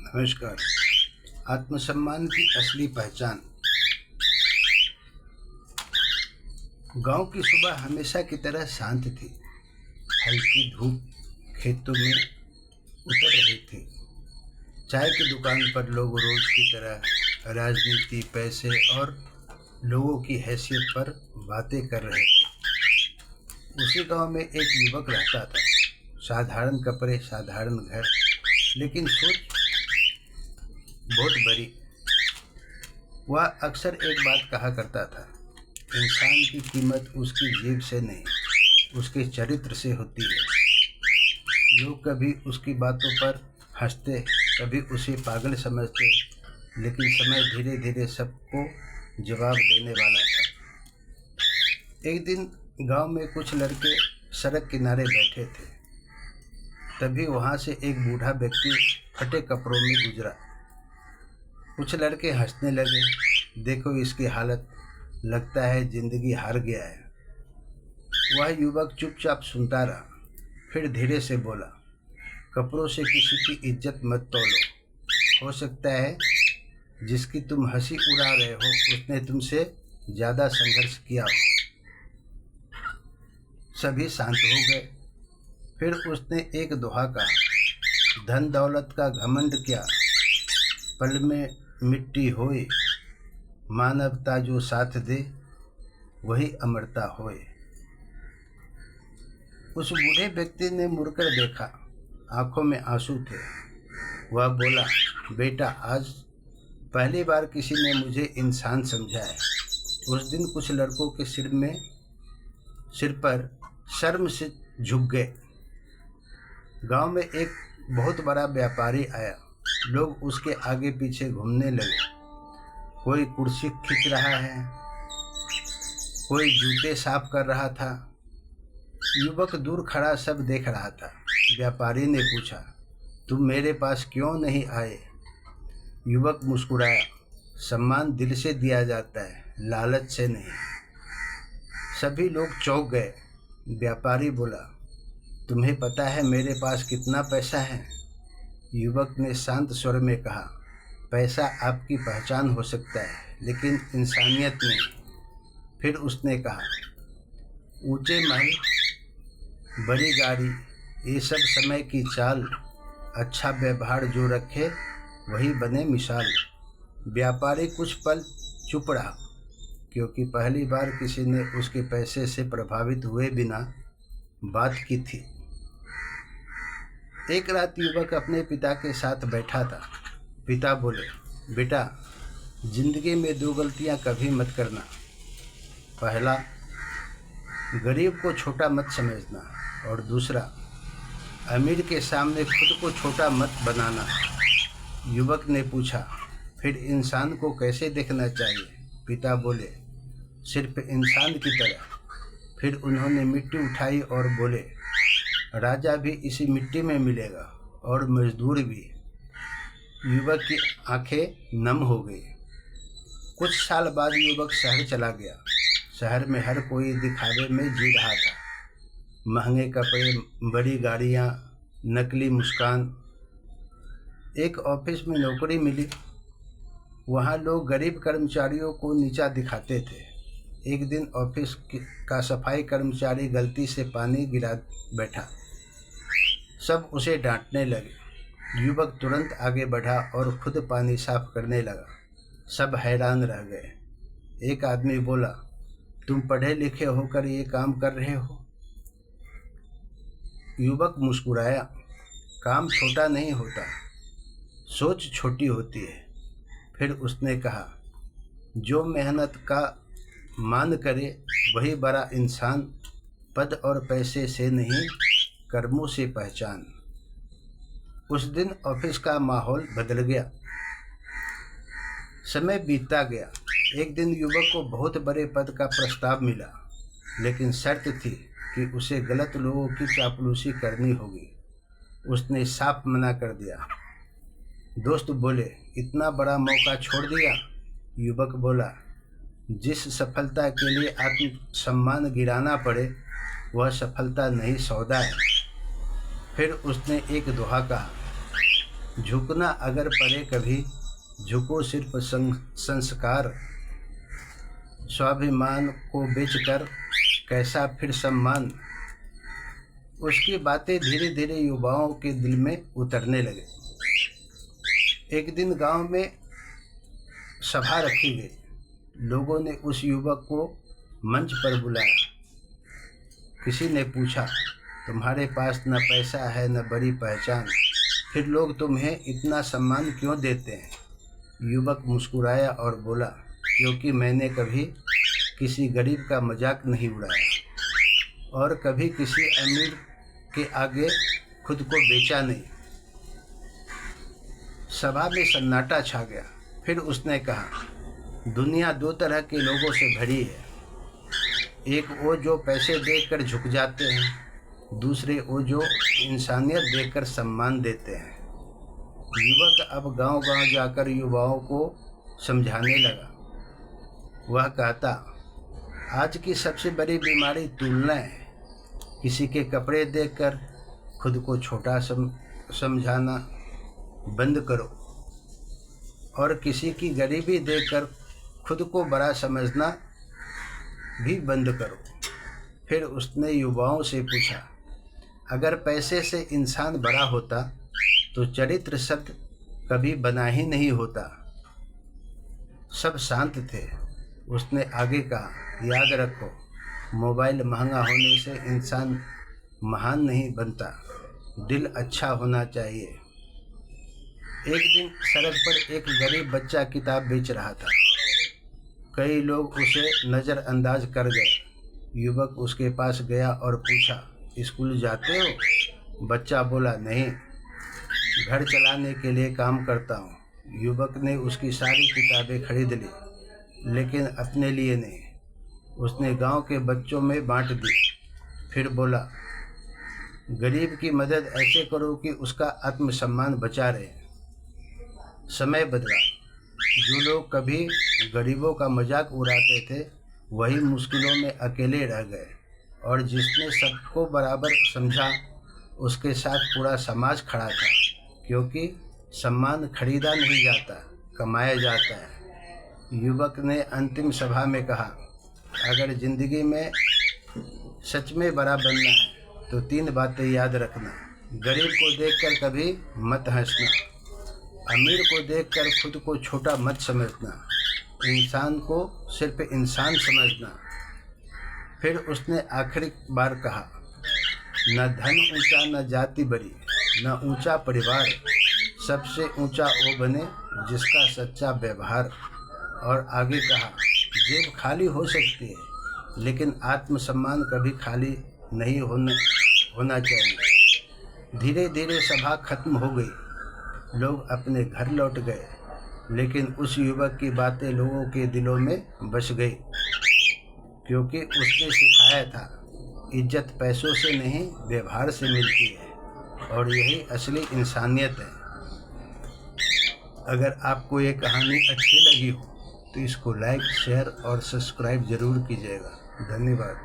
नमस्कार। आत्मसम्मान की असली पहचान। गांव की सुबह हमेशा की तरह शांत थी। हल्की धूप खेतों में उतर रही थी। चाय की दुकान पर लोग रोज की तरह राजनीति, पैसे और लोगों की हैसियत पर बातें कर रहे थे। उसी गांव में एक युवक रहता था। साधारण कपड़े, साधारण घर, लेकिन सोच बहुत बड़ी। वह अक्सर एक बात कहा करता था, इंसान की कीमत उसकी जेब से नहीं, उसके चरित्र से होती है। लोग कभी उसकी बातों पर हंसते, कभी उसे पागल समझते, लेकिन समय धीरे धीरे सबको जवाब देने वाला था। एक दिन गांव में कुछ लड़के सड़क किनारे बैठे थे। तभी वहां से एक बूढ़ा व्यक्ति फटे कपड़ों में गुजरा। कुछ लड़के हंसने लगे, देखो इसकी हालत, लगता है जिंदगी हार गया है। वह युवक चुपचाप सुनता रहा, फिर धीरे से बोला, कपड़ों से किसी की इज्जत मत तोलो। हो सकता है जिसकी तुम हंसी उड़ा रहे हो उसने तुमसे ज़्यादा संघर्ष किया हो। सभी शांत हो गए। फिर उसने एक दोहा कहा, धन दौलत का घमंड क्या, पल में मिट्टी होए, मानवता जो साथ दे वही अमरता होए। उस बूढ़े व्यक्ति ने मुड़कर देखा, आंखों में आंसू थे। वह बोला, बेटा, आज पहली बार किसी ने मुझे इंसान समझा है। उस दिन कुछ लड़कों के सिर पर शर्म से झुक गए। गांव में एक बहुत बड़ा व्यापारी आया। लोग उसके आगे पीछे घूमने लगे। कोई कुर्सी खींच रहा है, कोई जूते साफ कर रहा था। युवक दूर खड़ा सब देख रहा था। व्यापारी ने पूछा, तुम मेरे पास क्यों नहीं आए? युवक मुस्कुराया, सम्मान दिल से दिया जाता है, लालच से नहीं। सभी लोग चौंक गए। व्यापारी बोला, तुम्हें पता है मेरे पास कितना पैसा है? युवक ने शांत स्वर में कहा, पैसा आपकी पहचान हो सकता है, लेकिन इंसानियत नहीं। फिर उसने कहा, ऊंचे महल, बड़ी गाड़ी, ये सब समय की चाल, अच्छा व्यवहार जो रखे वही बने मिसाल। व्यापारी कुछ पल चुप रहा, क्योंकि पहली बार किसी ने उसके पैसे से प्रभावित हुए बिना बात की थी। एक रात युवक अपने पिता के साथ बैठा था। पिता बोले, बेटा, जिंदगी में दो गलतियां कभी मत करना। पहला, गरीब को छोटा मत समझना, और दूसरा, अमीर के सामने खुद को छोटा मत बनाना। युवक ने पूछा, फिर इंसान को कैसे देखना चाहिए? पिता बोले, सिर्फ इंसान की तरह। फिर उन्होंने मिट्टी उठाई और बोले, राजा भी इसी मिट्टी में मिलेगा और मजदूर भी। युवक की आंखें नम हो गई। कुछ साल बाद युवक शहर चला गया। शहर में हर कोई दिखावे में जी रहा था। महंगे कपड़े, बड़ी गाड़ियाँ, नकली मुस्कान। एक ऑफिस में नौकरी मिली। वहाँ लोग गरीब कर्मचारियों को नीचा दिखाते थे। एक दिन ऑफिस का सफाई कर्मचारी गलती से पानी गिरा बैठा। सब उसे डांटने लगे। युवक तुरंत आगे बढ़ा और खुद पानी साफ करने लगा। सब हैरान रह गए। एक आदमी बोला, तुम पढ़े लिखे होकर ये काम कर रहे हो? युवक मुस्कुराया, काम छोटा नहीं होता, सोच छोटी होती है। फिर उसने कहा, जो मेहनत का मान करे वही बड़ा इंसान, पद और पैसे से नहीं, कर्मों से पहचान। उस दिन ऑफिस का माहौल बदल गया। समय बीतता गया। एक दिन युवक को बहुत बड़े पद का प्रस्ताव मिला, लेकिन शर्त थी कि उसे गलत लोगों की चापलूसी करनी होगी। उसने साफ मना कर दिया। दोस्त बोले, इतना बड़ा मौका छोड़ दिया? युवक बोला, जिस सफलता के लिए आत्मसम्मान गिराना पड़े वह सफलता नहीं, सौदा है। फिर उसने एक दोहा कहा, झुकना अगर पड़े कभी, झुको सिर्फ संस्कार। स्वाभिमान को बेचकर कैसा फिर सम्मान। उसकी बातें धीरे धीरे युवाओं के दिल में उतरने लगे। एक दिन गांव में सभा रखी गई। लोगों ने उस युवक को मंच पर बुलाया। किसी ने पूछा, तुम्हारे पास न पैसा है न बड़ी पहचान, फिर लोग तुम्हें इतना सम्मान क्यों देते हैं? युवक मुस्कुराया और बोला, क्योंकि मैंने कभी किसी गरीब का मजाक नहीं उड़ाया और कभी किसी अमीर के आगे खुद को बेचा नहीं। सभा में सन्नाटा छा गया। फिर उसने कहा, दुनिया दो तरह के लोगों से भरी है। एक वो जो पैसे देकर झुक जाते हैं, दूसरे वो जो इंसानियत देकर सम्मान देते हैं। युवक अब गांव-गांव जाकर युवाओं को समझाने लगा। वह कहता, आज की सबसे बड़ी बीमारी तुलना है। किसी के कपड़े देखकर खुद को छोटा समझाना बंद करो और किसी की गरीबी देखकर खुद को बड़ा समझना भी बंद करो। फिर उसने युवाओं से पूछा, अगर पैसे से इंसान बड़ा होता तो चरित्र शब्द कभी बना ही नहीं होता। सब शांत थे। उसने आगे कहा, याद रखो, मोबाइल महंगा होने से इंसान महान नहीं बनता, दिल अच्छा होना चाहिए। एक दिन सड़क पर एक गरीब बच्चा किताब बेच रहा था। कई लोग उसे नज़रअंदाज कर गए। युवक उसके पास गया और पूछा, स्कूल जाते हो? बच्चा बोला, नहीं, घर चलाने के लिए काम करता हूँ। युवक ने उसकी सारी किताबें खरीद ली, लेकिन अपने लिए नहीं। उसने गांव के बच्चों में बांट दी। फिर बोला, गरीब की मदद ऐसे करो कि उसका आत्मसम्मान बचा रहे। समय बदला। जो लोग कभी गरीबों का मजाक उड़ाते थे, वही मुश्किलों में अकेले रह गए, और जिसने सबको बराबर समझा, उसके साथ पूरा समाज खड़ा था। क्योंकि सम्मान खरीदा नहीं जाता, कमाया जाता है। युवक ने अंतिम सभा में कहा, अगर ज़िंदगी में सच में बड़ा बनना है तो 3 बातें याद रखना। गरीब को देखकर कभी मत हंसना, अमीर को देखकर खुद को छोटा मत समझना, इंसान को सिर्फ इंसान समझना। फिर उसने आखिरी बार कहा, न धन ऊंचा न जाति बड़ी, न ऊंचा परिवार, सबसे ऊंचा वो बने जिसका सच्चा व्यवहार। और आगे कहा, जेब खाली हो सकती है, लेकिन आत्मसम्मान कभी खाली नहीं होना चाहिए। धीरे धीरे सभा खत्म हो गई। लोग अपने घर लौट गए, लेकिन उस युवक की बातें लोगों के दिलों में बस गई, क्योंकि उसने सिखाया था, इज्जत पैसों से नहीं, व्यवहार से मिलती है, और यही असली इंसानियत है। अगर आपको ये कहानी अच्छी लगी हो तो इसको लाइक, शेयर और सब्सक्राइब ज़रूर कीजिएगा। धन्यवाद।